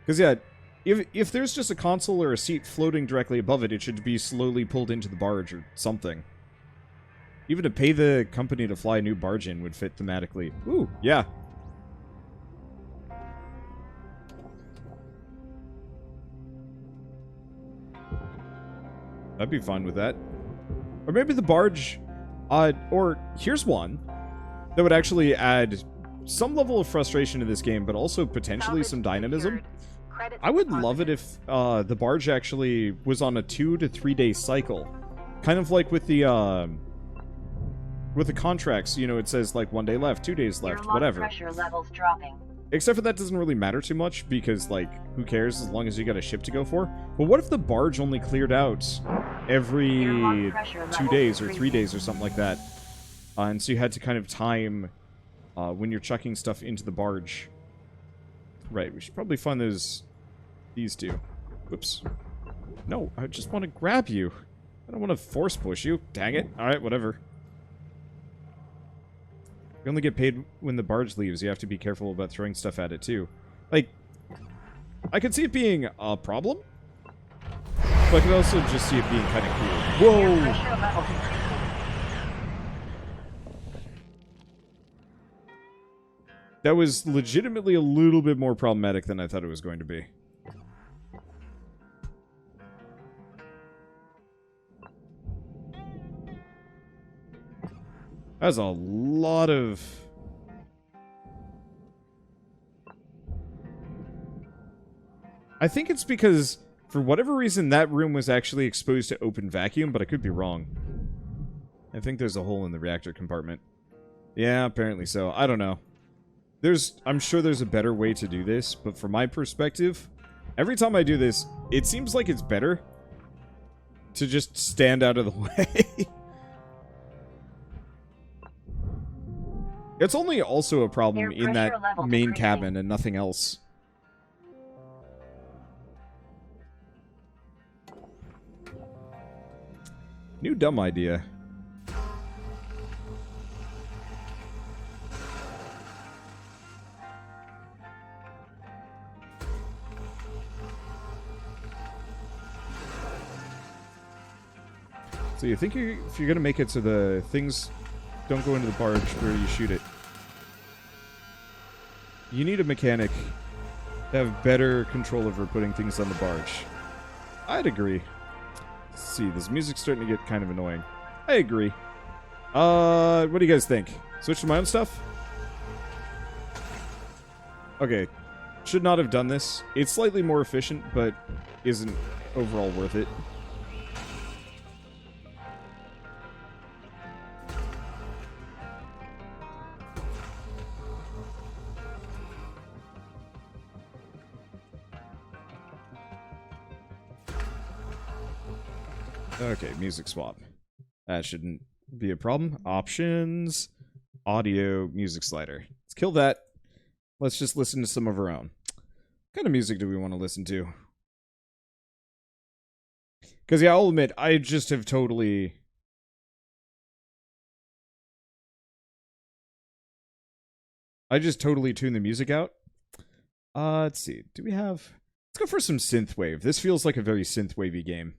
Because, yeah, if there's just a console or a seat floating directly above it, it should be slowly pulled into the barge or something. Even to pay the company to fly a new barge in would fit thematically. Ooh, yeah. I'd be fine with that. Or maybe the barge... or here's one that would actually add some level of frustration to this game, but also potentially some dynamism. I would love it if the barge actually was on a 2 to 3 day cycle. Kind of like with the contracts, you know, it says like 1 day left, 2 days left, whatever. Pressure levels dropping. Except for that doesn't really matter too much, because, like, who cares as long as you got a ship to go for? But what if the barge only cleared out every 2 days or 3 days or something like that? And so you had to kind of time when you're chucking stuff into the barge. Right, we should probably find these two. Whoops. No, I just want to grab you. I don't want to force push you. Dang it. Alright, whatever. You only get paid when the barge leaves. You have to be careful about throwing stuff at it, too. Like, I could see it being a problem, but I could also just see it being kind of cool. Whoa! That was legitimately a little bit more problematic than I thought it was going to be. That's a lot of... I think it's because, for whatever reason, that room was actually exposed to open vacuum, but I could be wrong. I think there's a hole in the reactor compartment. Yeah, apparently so. I don't know. I'm sure there's a better way to do this, but from my perspective, every time I do this, it seems like it's better to just stand out of the way. It's only also a problem in that main cabin and nothing else. New dumb idea. So you think if you're going to make it so the things don't go into the barge where you shoot it, you need a mechanic to have better control over putting things on the barge. I'd agree. Let's see, this music's starting to get kind of annoying. I agree. What do you guys think? Switch to my own stuff? Okay. Should not have done this. It's slightly more efficient, but isn't overall worth it. Okay, music swap. That shouldn't be a problem. Options, audio, music slider. Let's kill that. Let's just listen to some of our own. What kind of music do we want to listen to? Because, yeah, I'll admit, I just have totally... I just totally tuned the music out. Let's see. Do we have... Let's go for some synthwave. This feels like a very synthwavy game.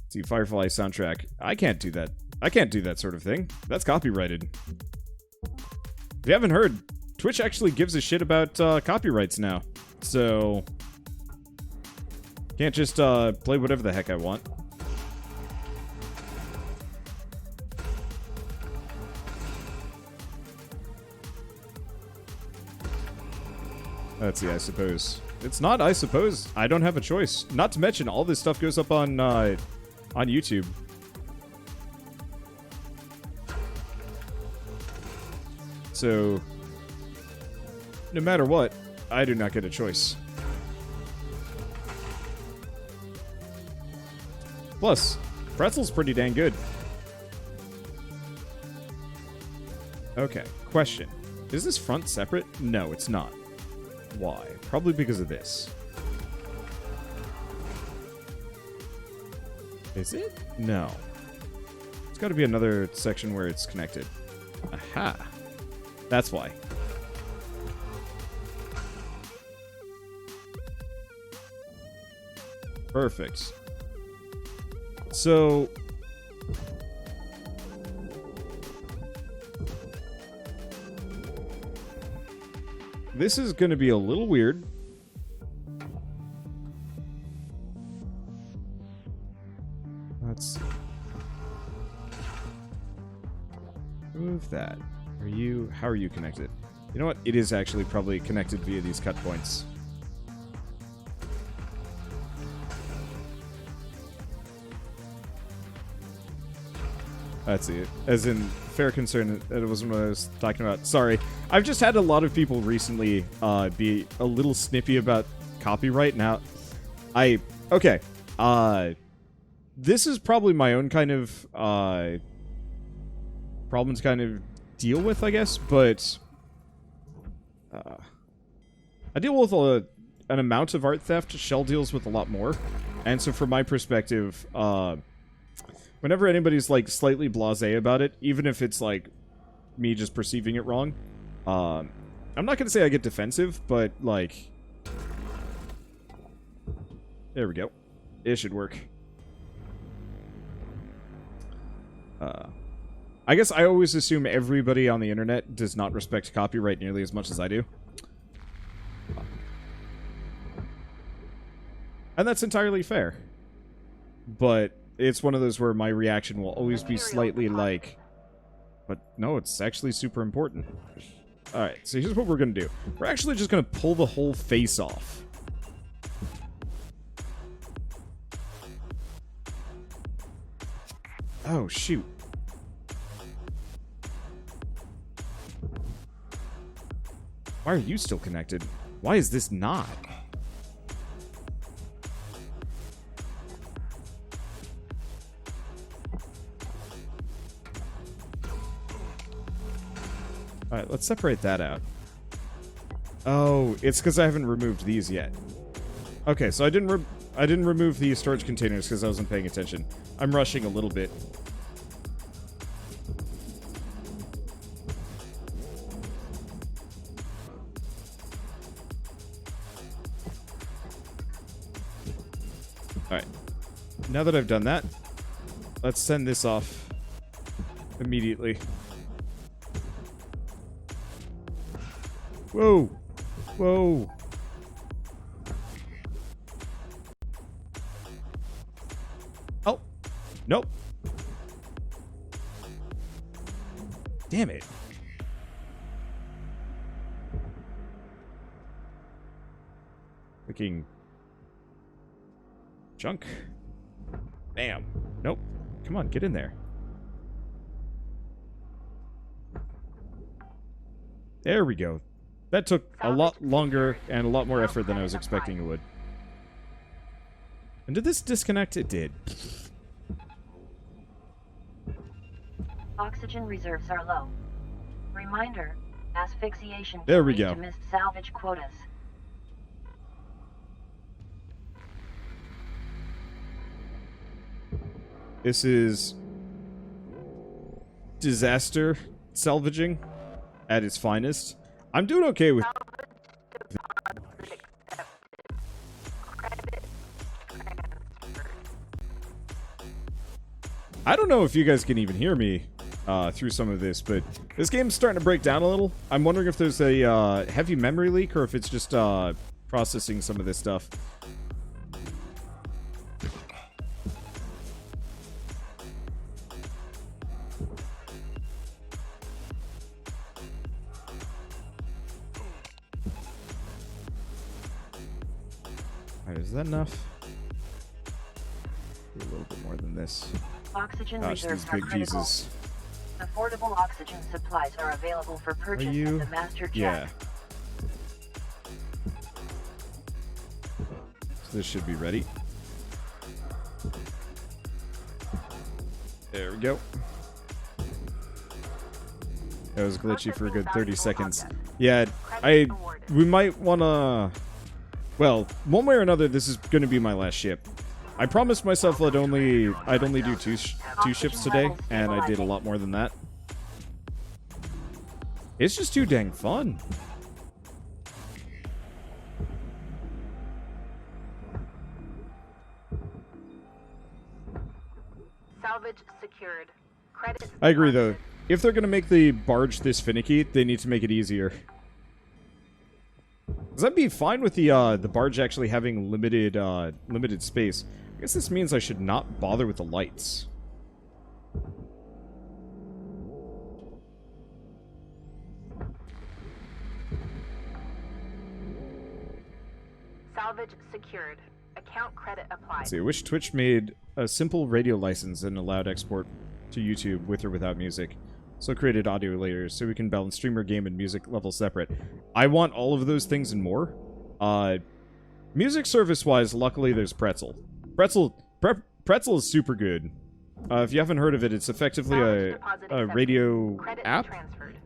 See, Firefly soundtrack. I can't do that. I can't do that sort of thing. That's copyrighted. If you haven't heard, Twitch actually gives a shit about copyrights now. So... Can't just play whatever the heck I want. Let's see, I suppose. It's not, I suppose. I don't have a choice. Not to mention, all this stuff goes up on YouTube. So, no matter what, I do not get a choice. Plus, Pretzel's pretty dang good. Okay, question. Is this front separate? No, it's not. Why? Probably because of this. Is it? No. got to be another section where it's connected. Aha. That's why. Perfect. So... this is going to be a little weird. Let's move that. How are you connected? You know what? It is actually probably connected via these cut points. That's it. As in, fair concern, that wasn't what I was talking about. Sorry. I've just had a lot of people recently be a little snippy about copyright. Now, okay. This is probably my own kind of problem to kind of deal with, I guess, but I deal with an amount of art theft. Shell deals with a lot more. And so from my perspective, whenever anybody's, like, slightly blasé about it, even if it's, like, me just perceiving it wrong, I'm not going to say I get defensive, but, like... there we go. It should work. I guess I always assume everybody on the internet does not respect copyright nearly as much as I do. And that's entirely fair. But... it's one of those where my reaction will always be slightly like, but no, it's actually super important. Alright, so here's what we're going to do. We're actually just going to pull the whole face off. Oh, shoot. Why are you still connected? Why is this not? Alright, let's separate that out. Oh, it's because I haven't removed these yet. Okay, so I didn't remove the storage containers because I wasn't paying attention. I'm rushing a little bit. Alright. Now that I've done that, let's send this off immediately. Whoa! Whoa! Oh! Nope! Damn it. Looking... junk. Bam. Nope. Come on, get in there. There we go. That took a lot longer and a lot more effort than I was expecting it would. And did this disconnect? It did. Oxygen reserves are low. Reminder, asphyxiation there we lead go. to missed salvage quotas. This is disaster salvaging at its finest. I'm doing okay with... I don't know if you guys can even hear me through some of this, but this game's starting to break down a little. I'm wondering if there's a heavy memory leak or if it's just processing some of this stuff. Is that enough? A little bit more than this. Oxygen Gosh, reserves these are big critical. pieces. Affordable oxygen supplies are available for purchase in the master check. Yeah. So this should be ready. There we go. That was glitchy for a good 30 seconds. Yeah, we might want to... well, one way or another, this is going to be my last ship. I promised myself I'd only do two ships today, and I did a lot more than that. It's just too dang fun. Salvage secured. Credits I agree, though. deposited. If they're going to make the barge this finicky, they need to make it easier. Because I'd be fine with the barge actually having limited space. I guess this means I should not bother with the lights. Salvage secured. Account credit applied. Let's see, I wish Twitch made a simple radio license and allowed export to YouTube with or without music. So created audio layers so we can balance streamer, game, and music levels separate. I want all of those things and more. Music service-wise, luckily there's Pretzel. Pretzel is super good. If you haven't heard of it, it's effectively a radio app.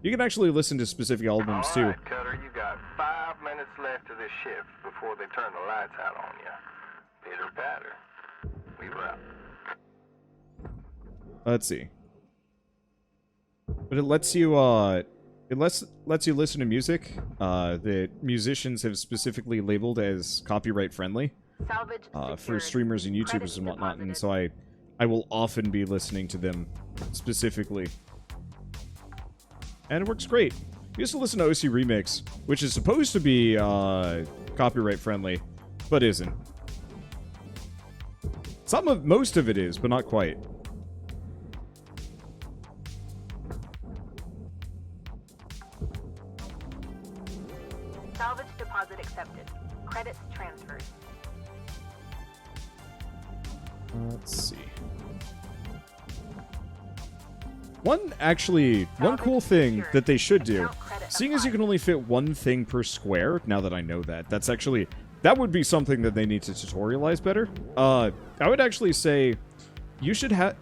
You can actually listen to specific albums too. Alright, Cutter, you got 5 minutes left of this shift before they turn the lights out on you. Pitter patter. We wrap. Let's see. But it lets you lets you listen to music that musicians have specifically labeled as copyright friendly Salvage for secured. streamers and YouTubers Credits and whatnot, and deposited. so I will often be listening to them specifically. And it works great. We used to listen to OC Remix, which is supposed to be copyright friendly, but isn't. Most of it is, but not quite. Salvage deposit accepted. Credits transferred. Let's see. One cool thing that they should do, seeing as you can only fit one thing per square, now that I know that, that would be something that they need to tutorialize better. I would actually say they should have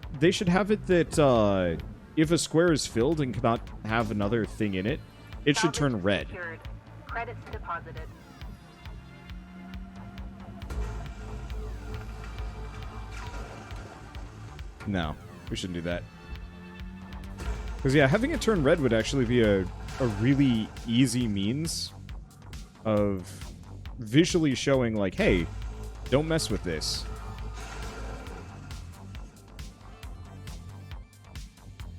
it that if a square is filled and cannot have another thing in it, it should turn Salvage red. secured. Credits deposited. No, we shouldn't do that. Because, yeah, having it turn red would actually be a really easy means of visually showing, like, hey, don't mess with this.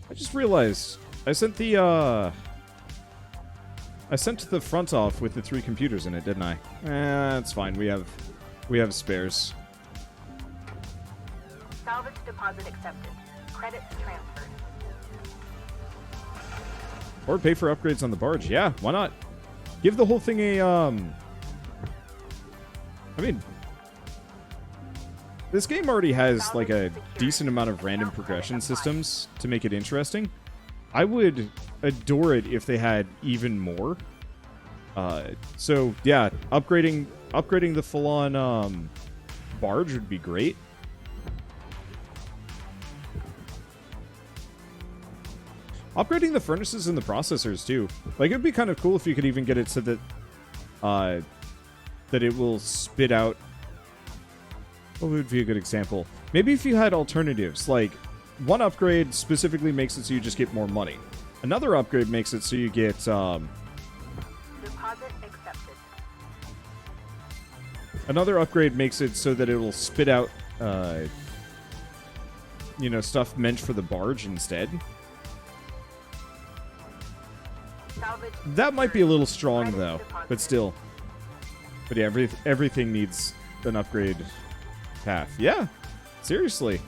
I just realized I sent the front off with the 3 computers in it, didn't I? That's fine. We have spares. Salvage deposit accepted. Credits transferred. Or pay for upgrades on the barge. Yeah, why not? Give the whole thing a, I mean, this game already has, like, a decent amount of random progression systems to make it interesting. I would adore it if they had even more. So, yeah, upgrading the full-on, barge would be great. Upgrading the furnaces and the processors, too. Like, it would be kind of cool if you could even get it so that, that it will spit out... What would be a good example? Maybe if you had alternatives, like, one upgrade specifically makes it so you just get more money. Another upgrade makes it so you get, Deposit accepted. Another upgrade makes it so that it will spit out, you know, stuff meant for the barge instead. Salvage That might be a little strong, Credits though, deposited. but still. But yeah, everything needs an upgrade path. Yeah, seriously.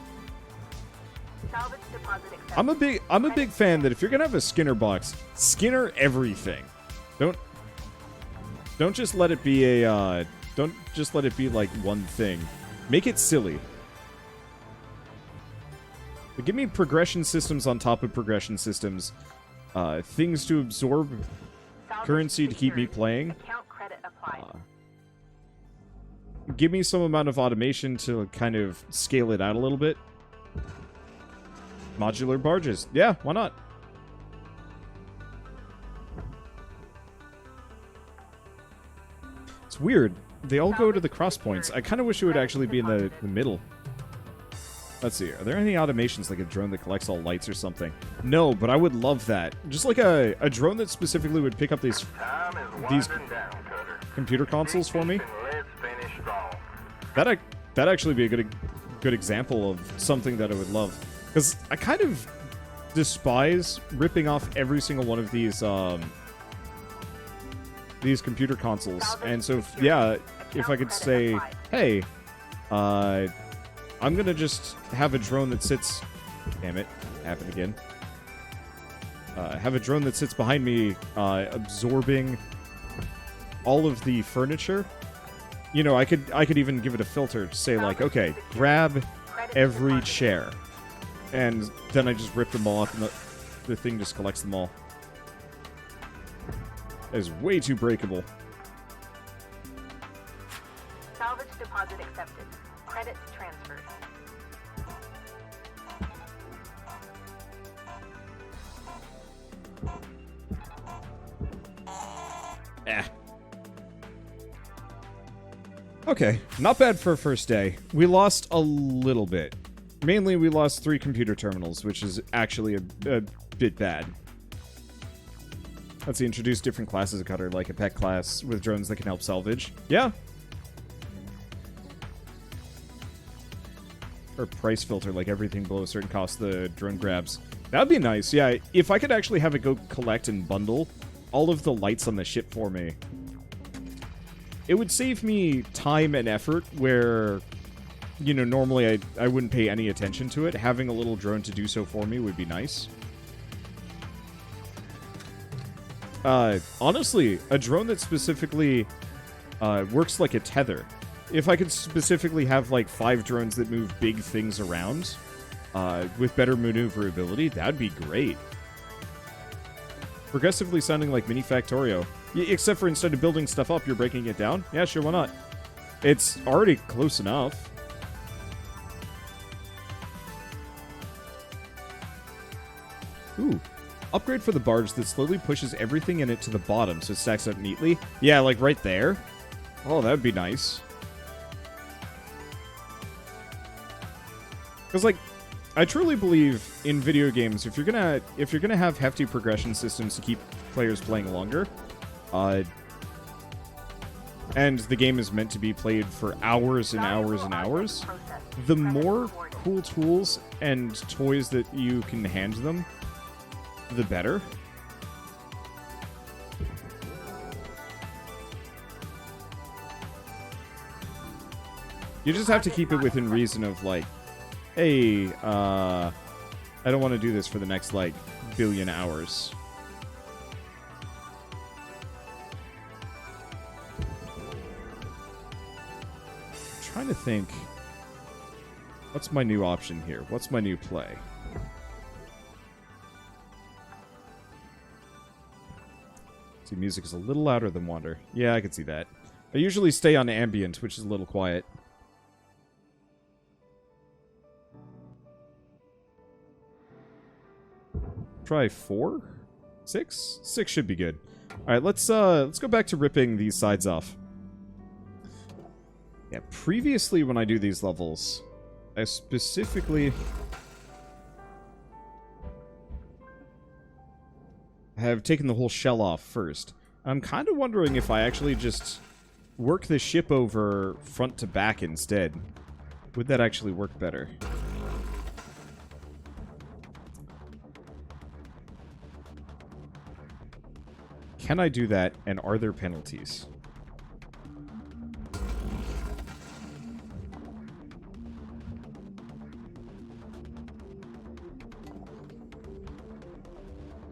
Salvage deposit accepted. I'm a big fan that if you're gonna have a Skinner box, Skinner everything. Don't just let it be a don't just let it be like one thing. Make it silly. But give me progression systems on top of progression systems. Things to absorb Salvage currency to keep me secured. playing. Account credit applied. Give me some amount of automation to kind of scale it out a little bit. Modular barges. Yeah, why not? It's weird. They all go to the cross points. I kind of wish it would actually be in the middle. Let's see. Are there any automations like a drone that collects all lights or something? No, but I would love that. Just like a drone that specifically would pick up these computer consoles for me. That'd actually be a good example of something that I would love. Because I kind of despise ripping off every single one of these computer consoles. And so, yeah, if I could say, hey, I'm gonna just have a drone that sits... Damn it, happened again. Have a drone that sits behind me, absorbing all of the furniture. You know, I could even give it a filter to say, like, okay, grab every chair. And then I just rip them all off, and the thing just collects them all. That is way too breakable. Salvage deposit accepted. Credits transferred. Okay, not bad for a first day. We lost a little bit. Mainly, we lost 3 computer terminals, which is actually a bit bad. Let's see, introduce different classes of cutter, like a pet class with drones that can help salvage. Yeah. Or price filter, like everything below a certain cost the drone grabs. That'd be nice, yeah. If I could actually have it go collect and bundle all of the lights on the ship for me, it would save me time and effort where, you know, normally I wouldn't pay any attention to it. Having a little drone to do so for me would be nice. Honestly, a drone that specifically works like a tether. If I could specifically have, like, 5 drones that move big things around with better maneuverability, that'd be great. Progressively sounding like Mini Factorio. Except for instead of building stuff up, you're breaking it down? Yeah, sure, why not? It's already close enough. Ooh. Upgrade for the barge that slowly pushes everything in it to the bottom so it stacks up neatly. Yeah, like right there. Oh, that would be nice. Because, like, I truly believe in video games, if you're gonna have hefty progression systems to keep players playing longer, and the game is meant to be played for hours and hours and hours, the more cool tools and toys that you can hand them, the better. You just have to keep it within reason of, like, hey, I don't want to do this for the next, like, billion hours. I'm trying to think, what's my new option here? What's my new play? See, music is a little louder than Wander. Yeah, I can see that. I usually stay on ambient, which is a little quiet. Try 4? 6? 6 should be good. Alright, let's go back to ripping these sides off. Yeah, previously when I do these levels, I specifically have taken the whole shell off first. I'm kind of wondering if I actually just work the ship over front to back instead. Would that actually work better? Can I do that, and are there penalties?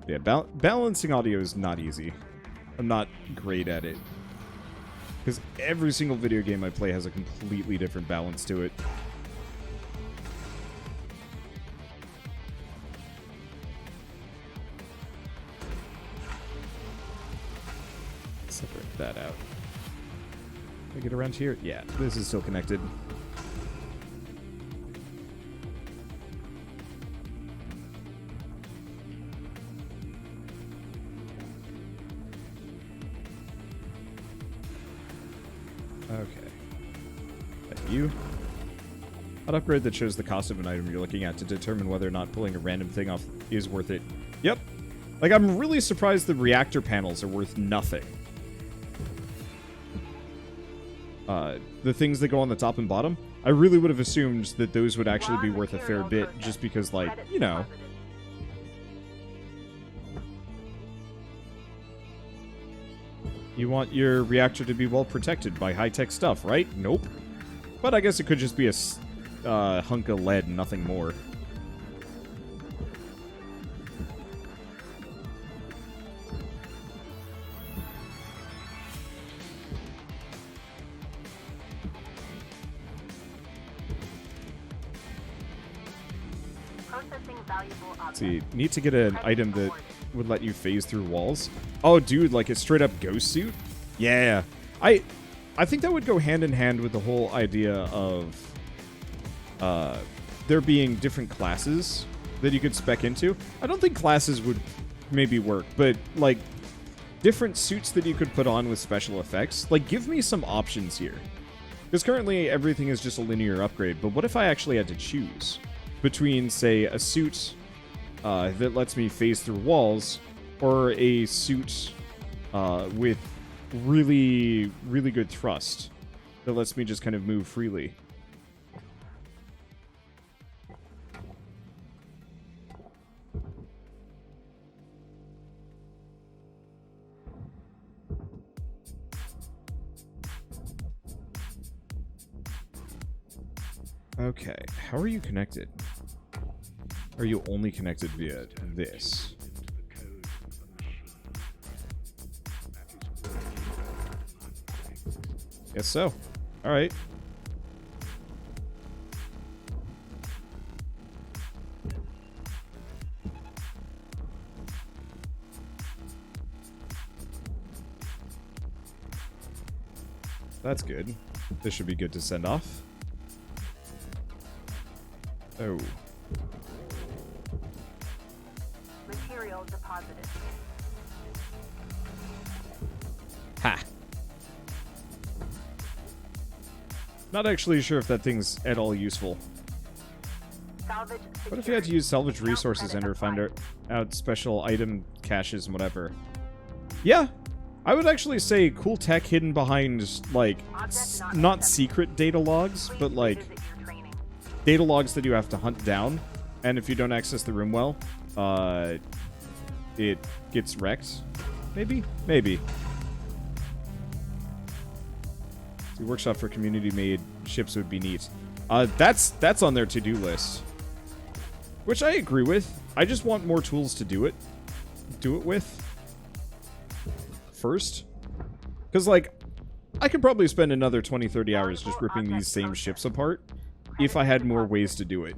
Yeah, balancing audio is not easy. I'm not great at it. Because every single video game I play has a completely different balance to it. Separate that out. Can I get around here? Yeah, this is still connected. Okay. That you. An upgrade that shows the cost of an item you're looking at to determine whether or not pulling a random thing off is worth it. Yep. Like, I'm really surprised the reactor panels are worth nothing. The things that go on the top and bottom, I really would have assumed that those would actually be worth a fair bit, just because, like, you know. You want your reactor to be well protected by high-tech stuff, right? Nope. But I guess it could just be a hunk of lead and nothing more. Let's see, need to get an item that would let you phase through walls. Oh, dude, like a straight-up ghost suit? Yeah. I think that would go hand in hand with the whole idea of there being different classes that you could spec into. I don't think classes would maybe work, but, like, different suits that you could put on with special effects. Like, give me some options here. Because currently everything is just a linear upgrade, but what if I actually had to choose between, say, a suit that lets me phase through walls, or a suit with really, really good thrust that lets me just kind of move freely. Okay, how are you connected? Are you only connected via this? Guess so. Alright. That's good. This should be good to send off. Oh. Material deposited. Ha! Not actually sure if that thing's at all useful. Salvage. What if you had to use salvage resources and or find out special item caches and whatever? Yeah! I would actually say cool tech hidden behind, like, not secret data logs, but, like, data logs that you have to hunt down, and if you don't access the room well, it gets wrecked. Maybe? Maybe. The workshop for community-made ships would be neat. That's on their to-do list. Which I agree with. I just want more tools to do it with. First. Because, like, I could probably spend another 20-30 hours just ripping these same ships apart if I had more ways to do it.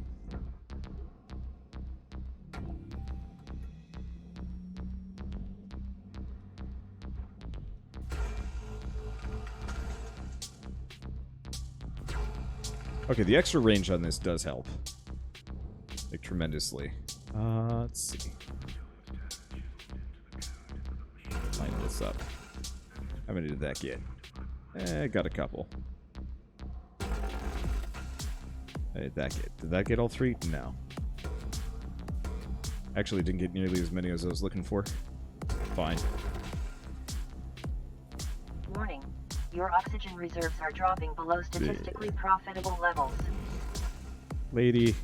Okay, the extra range on this does help. Like, tremendously. Let's see. Line this up. How many did that get? Got a couple. How did that get? Did that get all three? No. Actually, didn't get nearly as many as I was looking for. Fine. Warning. Your oxygen reserves are dropping below statistically profitable levels. Lady,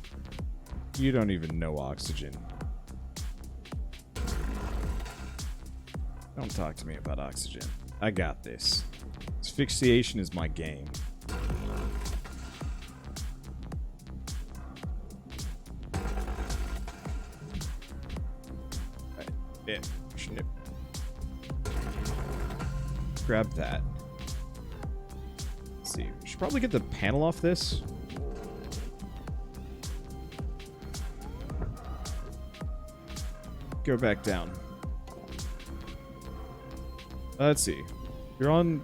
you don't even know oxygen. Don't talk to me about oxygen. I got this. Asphyxiation is my game. Right. Yeah. Snip. Grab that. Let's see. We should probably get the panel off this. Go back down. Let's see. You're on...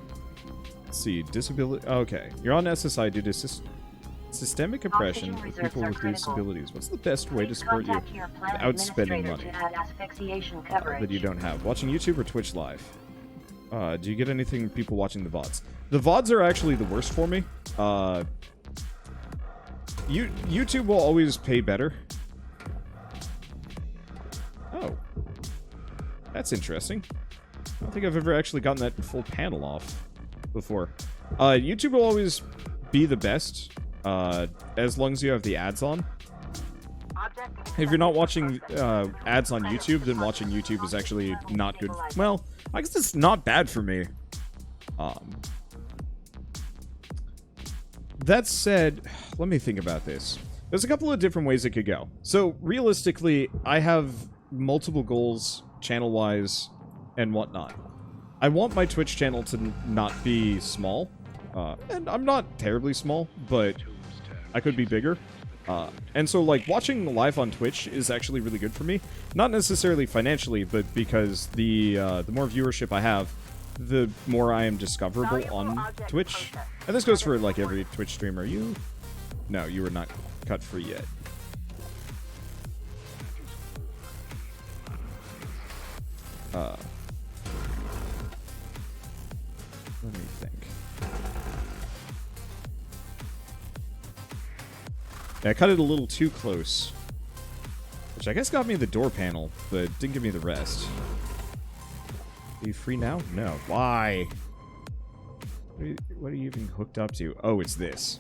Let's see. Disability... Okay. You're on SSI due to systemic oppression for people with disabilities. What's the best way to support you without spending money that you don't have? Watching YouTube or Twitch Live? Do you get anything from people watching the VODs? The VODs are actually the worst for me. YouTube will always pay better. Oh. That's interesting. I don't think I've ever actually gotten that full panel off before. YouTube will always be the best, as long as you have the ads on. If you're not watching ads on YouTube, then watching YouTube is actually not good. Well, I guess it's not bad for me. That said, let me think about this. There's a couple of different ways it could go. So, realistically, I have multiple goals, channel-wise, and whatnot. I want my Twitch channel to not be small. And I'm not terribly small, but I could be bigger. And so, like, watching live on Twitch is actually really good for me. Not necessarily financially, but because the more viewership I have, the more I am discoverable on Twitch. And this goes for, like, every Twitch streamer. You? No, you were not cut free yet. Let me think. Yeah, I cut it a little too close. Which I guess got me the door panel, but didn't give me the rest. Are you free now? No. Why? What are you even hooked up to? Oh, it's this.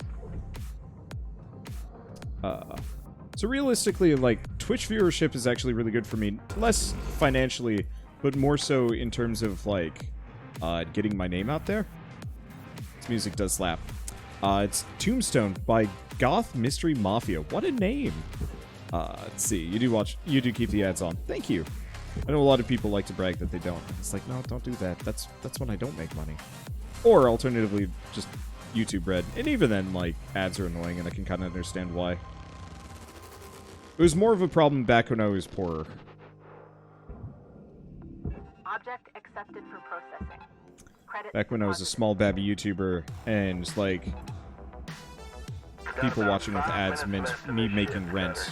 So realistically, like, Twitch viewership is actually really good for me. Less financially, but more so in terms of, like, getting my name out there. This music does slap. It's Tombstone by Goth Mystery Mafia. What a name! Let's see. You do keep the ads on. Thank you. I know a lot of people like to brag that they don't. It's like, no, don't do that. That's when I don't make money. Or alternatively, just YouTube Red. And even then, like, ads are annoying, and I can kind of understand why. It was more of a problem back when I was poorer. Object accepted for processing. Credit Back when I was a small babby YouTuber, and, like, people watching with ads meant me making rent.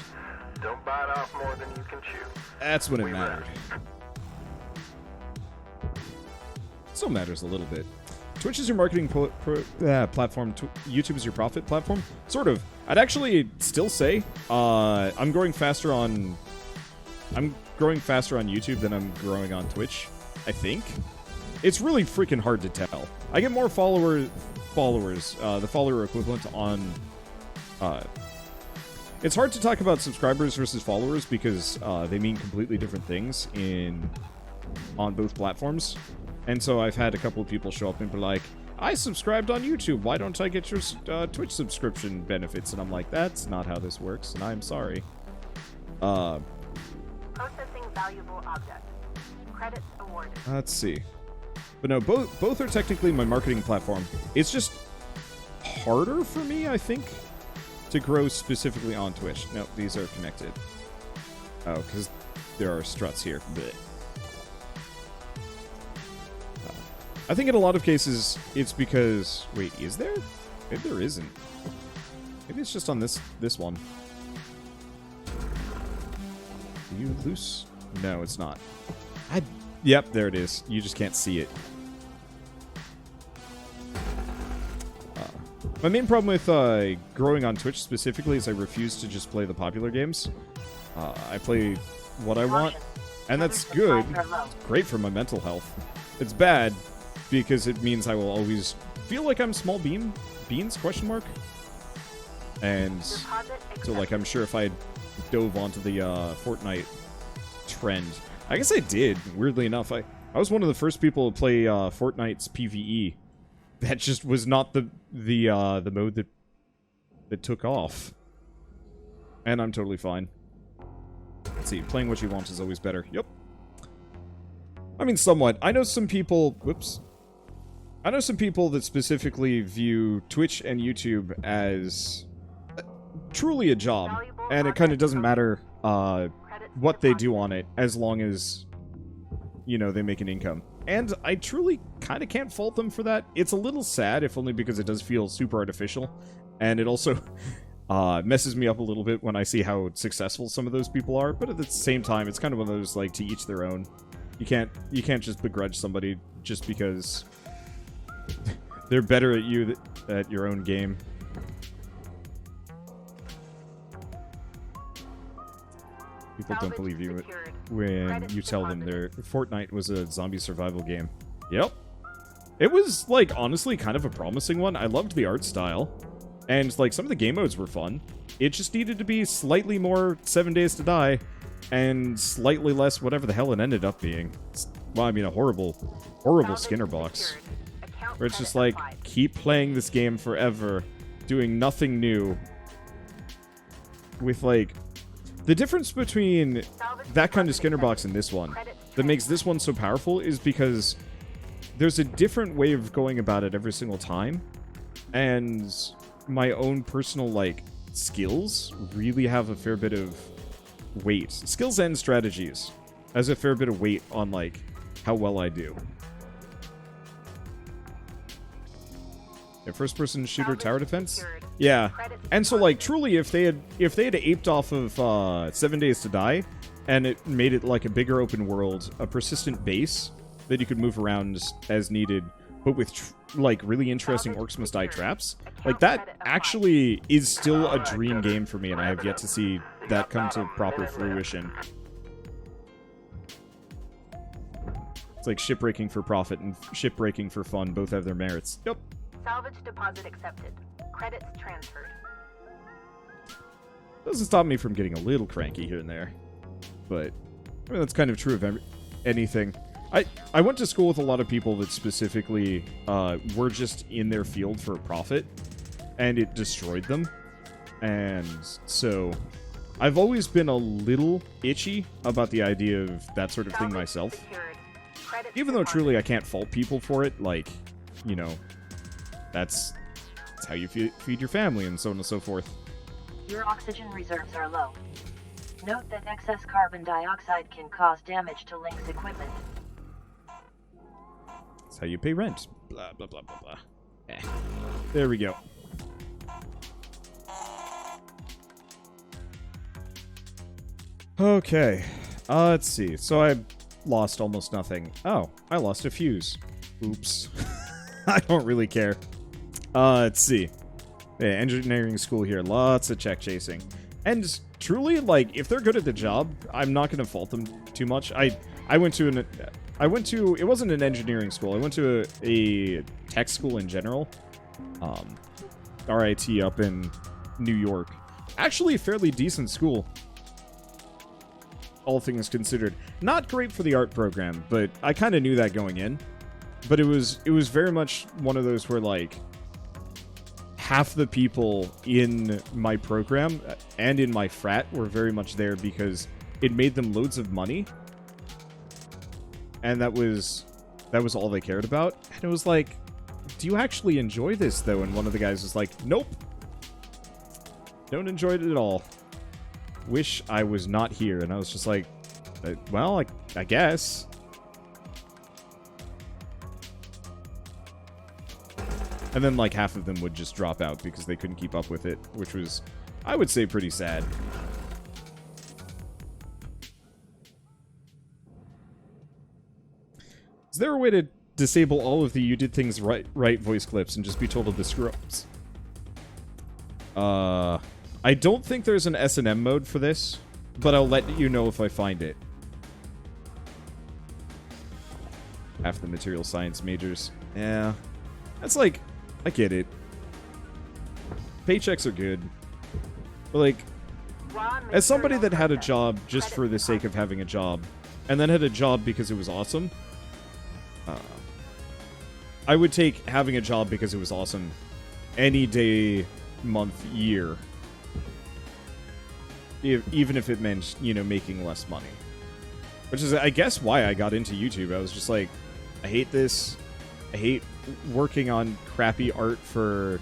Don't bite off more than you can chew. That's when it mattered. Still matters a little bit. Twitch is your marketing platform. YouTube is your profit platform. Sort of. I'd actually still say I'm growing faster on YouTube than I'm growing on Twitch. I think it's really freaking hard to tell. I get more followers, the follower equivalent on. It's hard to talk about subscribers versus followers because they mean completely different things on both platforms. And so I've had a couple of people show up and be like, I subscribed on YouTube, why don't I get your Twitch subscription benefits? And I'm like, that's not how this works, and I'm sorry. processing valuable object. Credits awarded. Let's see. But no, both are technically my marketing platform. It's just harder for me, I think, to grow specifically on Twitch. No, these are connected. Oh, because there are struts here. Blech. I think in a lot of cases, it's because... Wait, is there? Maybe there isn't. Maybe it's just on this one. Are you loose? No, it's not. Yep, there it is. You just can't see it. My main problem with growing on Twitch specifically is I refuse to just play the popular games. I play what I want, and that's good. It's great for my mental health. It's bad because it means I will always feel like I'm small beans, question mark. And so, like, I'm sure if I dove onto the Fortnite trend, I guess I did, weirdly enough. I was one of the first people to play Fortnite's PvE. That just was not the mode that took off. And I'm totally fine. Let's see, playing what you want is always better. Yep. I mean, somewhat. I know some people... Whoops. I know some people that specifically view Twitch and YouTube as truly a job. And it kind of doesn't matter what they do on it, as long as, you know, they make an income. And I truly kind of can't fault them for that. It's a little sad, if only because it does feel super artificial. And it also messes me up a little bit when I see how successful some of those people are. But at the same time, it's kind of one of those, like, to each their own. You can't just begrudge somebody just because they're better at you at your own game. People don't Salvage believe you secured. when Credits you tell them deposited. Fortnite was a zombie survival game. Yep. It was, like, honestly kind of a promising one. I loved the art style. And, like, some of the game modes were fun. It just needed to be slightly more 7 Days to Die and slightly less whatever the hell it ended up being. Well, I mean, a horrible Salvage Skinner box. secured. Account Where it's just credit like, applied. keep playing this game forever, doing nothing new. With, like, the difference between Salvage that kind of deposit Skinner box accepted. and this one Credits that makes transferred. this one so powerful is because there's a different way of going about it every single time. And my own personal, like, skills really have a fair bit of weight. Skills and strategies has a fair bit of weight on, like, how well I do. Yeah, first-person shooter Salvage tower defense? secured. Yeah. Credits And so, like, deposited. truly, if they had aped off of 7 Days to Die, and it made it like a bigger open world, a persistent base that you could move around as needed, but with like really interesting Salvage Orcs Must Die secured. traps, Account like that credit applied. actually is still a dream game for me, and I have yet to see that come to proper fruition. It's like shipbreaking for profit and shipbreaking for fun both have their merits. Yep. Salvage deposit accepted. Credits transferred. Doesn't stop me from getting a little cranky here and there. But, I mean, that's kind of true of anything. I went to school with a lot of people that specifically were just in their field for a profit, and it destroyed them. And so, I've always been a little itchy about the idea of that sort of thing Salvage myself. secured. Credits Even though deposited. truly I can't fault people for it, like, you know, that's how you feed your family and so on and so forth. Your oxygen reserves are low. Note that excess carbon dioxide can cause damage to LYNX equipment. That's how you pay rent. Blah, blah, blah, blah, blah. Eh. There we go. Okay. Let's see. So I lost almost nothing. Oh, I lost a fuse. Oops. I don't really care. Let's see. Yeah, engineering school here. Lots of check chasing. And truly, like, if they're good at the job, I'm not going to fault them too much. I went to it wasn't an engineering school. I went to a tech school in general. RIT up in New York. Actually a fairly decent school. All things considered. Not great for the art program, but I kind of knew that going in. But it was very much one of those where, like, half the people in my program and in my frat were very much there because it made them loads of money. And that was all they cared about. And it was like, do you actually enjoy this, though? And one of the guys was like, nope. Don't enjoy it at all. Wish I was not here. And I was just like, well, I guess. And then, like, half of them would just drop out because they couldn't keep up with it, which was, I would say, pretty sad. Is there a way to disable all of the "you did things right" voice clips and just be told of the screw-ups? I don't think there's an S&M mode for this, but I'll let you know if I find it. Half the material science majors. Yeah. That's like, I get it. Paychecks are good. But, like, as somebody that had a job just for the sake of having a job, and then had a job because it was awesome, I would take having a job because it was awesome any day, month, year. Even if it meant, you know, making less money. Which is, I guess, why I got into YouTube. I was just like, I hate this. I hate working on crappy art for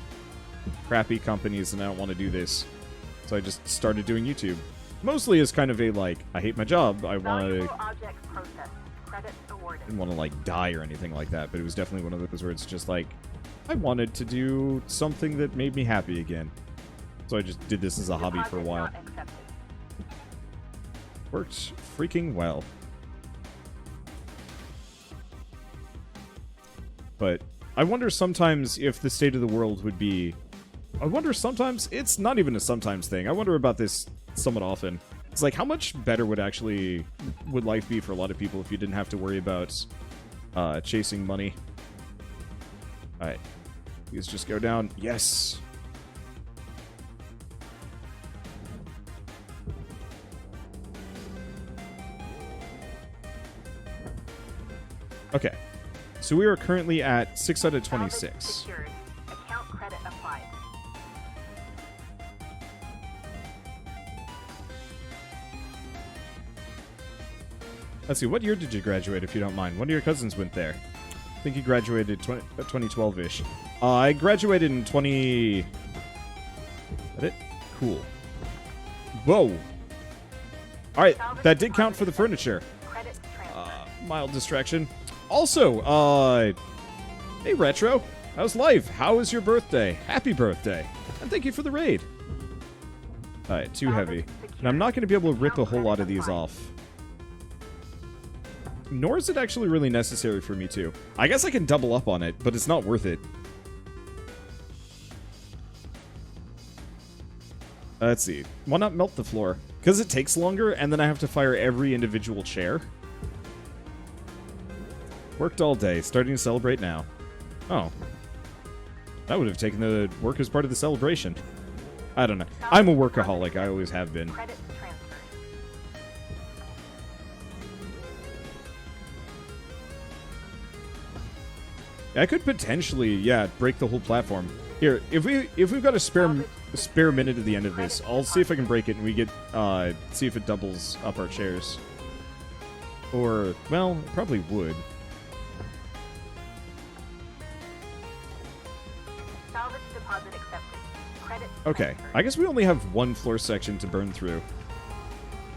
crappy companies, and I don't want to do this. So I just started doing YouTube. Mostly as kind of a, like, I hate my job. I want to... Objects processed. Credits awarded. didn't want to, like, die or anything like that, but it was definitely one of those where it's just like, I wanted to do something that made me happy again. So I just did this as a hobby for a Deposit while. not accepted. Worked freaking well. But I wonder sometimes if the state of the world would be... I wonder sometimes... It's not even a sometimes thing. I wonder about this somewhat often. It's like, how much better would life be for a lot of people if you didn't have to worry about chasing money? Alright. Please just go down. Yes! Okay. So we are currently at 6 out of 26. Secured. Account credit applied. Let's see, what year did you graduate, if you don't mind? One of your cousins went there. I think he graduated 2012-ish. I graduated in 20... Is that it? Cool. Whoa! Alright, that did count for the furniture. Credit transfer. Mild distraction. Also, hey Retro, how's life? How was your birthday? Happy birthday. And thank you for the raid. Alright, too heavy. And I'm not going to be able to rip a whole lot of these off. Nor is it actually really necessary for me to. I guess I can double up on it, but it's not worth it. Let's see. Why not melt the floor? Because it takes longer, and then I have to fire every individual chair. Worked all day, starting to celebrate now. Oh. That would have taken the work as part of the celebration. I don't know. I'm a workaholic, I always have been. Credit transfer. I could potentially, yeah, break the whole platform. Here, if we've got a spare minute at the end of this, I'll see if I can break it and we get see if it doubles up our chairs. Or, well, it probably would. Salvage deposit accepted. Credit Okay, transferred. I guess we only have one floor section to burn through.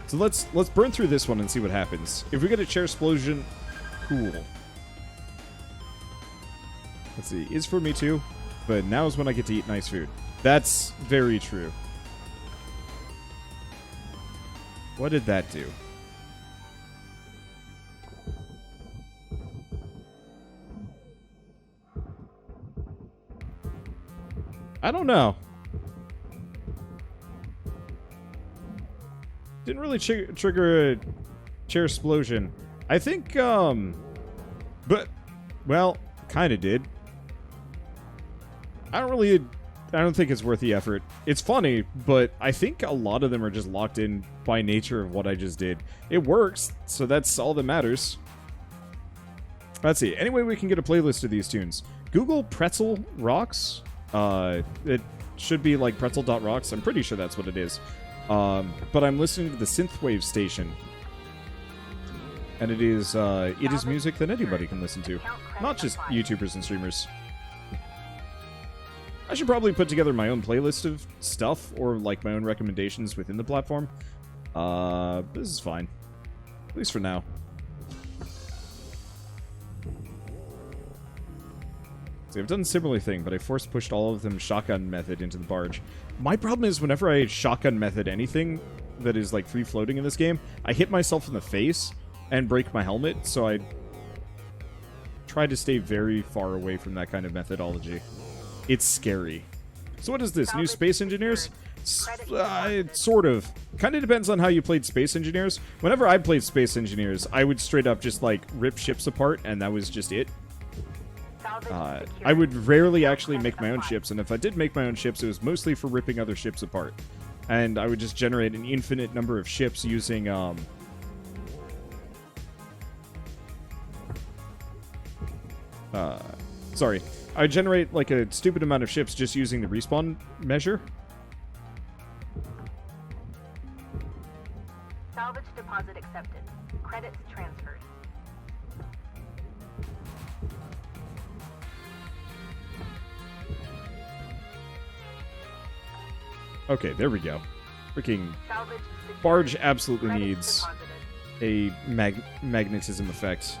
So let's burn through this one and see what happens. If we get a chair explosion, cool. Let's see, is for me too, but now is when I get to eat nice food. That's very true. What did that do? I don't know. Didn't really trigger a chair explosion. I think, but, well, kind of did. I don't think it's worth the effort. It's funny, but I think a lot of them are just locked in by nature of what I just did. It works, so that's all that matters. Let's see. Anyway, we can get a playlist of these tunes. Google Pretzel Rocks. It should be like pretzel.rocks. I'm pretty sure that's what it is. But I'm listening to the Synthwave station. And it is music that anybody can listen to. Not just YouTubers and streamers. I should probably put together my own playlist of stuff, or like my own recommendations within the platform. This is fine. At least for now. See, I've done a similar thing, but I force pushed all of them shotgun method into the barge. My problem is whenever I shotgun method anything that is like free floating in this game, I hit myself in the face and break my helmet, so I try to stay very far away from that kind of methodology. It's scary. So what is this? New Space Engineers? Sort of. Kind of depends on how you played Space Engineers. Whenever I played Space Engineers, I would straight up just like rip ships apart, and that was just it. I would rarely actually make my own ships, and if I did make my own ships, it was mostly for ripping other ships apart. And I would just generate an infinite number of ships using, sorry. I generate like a stupid amount of ships just using the respawn measure. Salvage deposit accepted. Credits transferred. Okay, there we go. Freaking Salvage secured. Barge absolutely Credits needs deposited. a magnetism effect.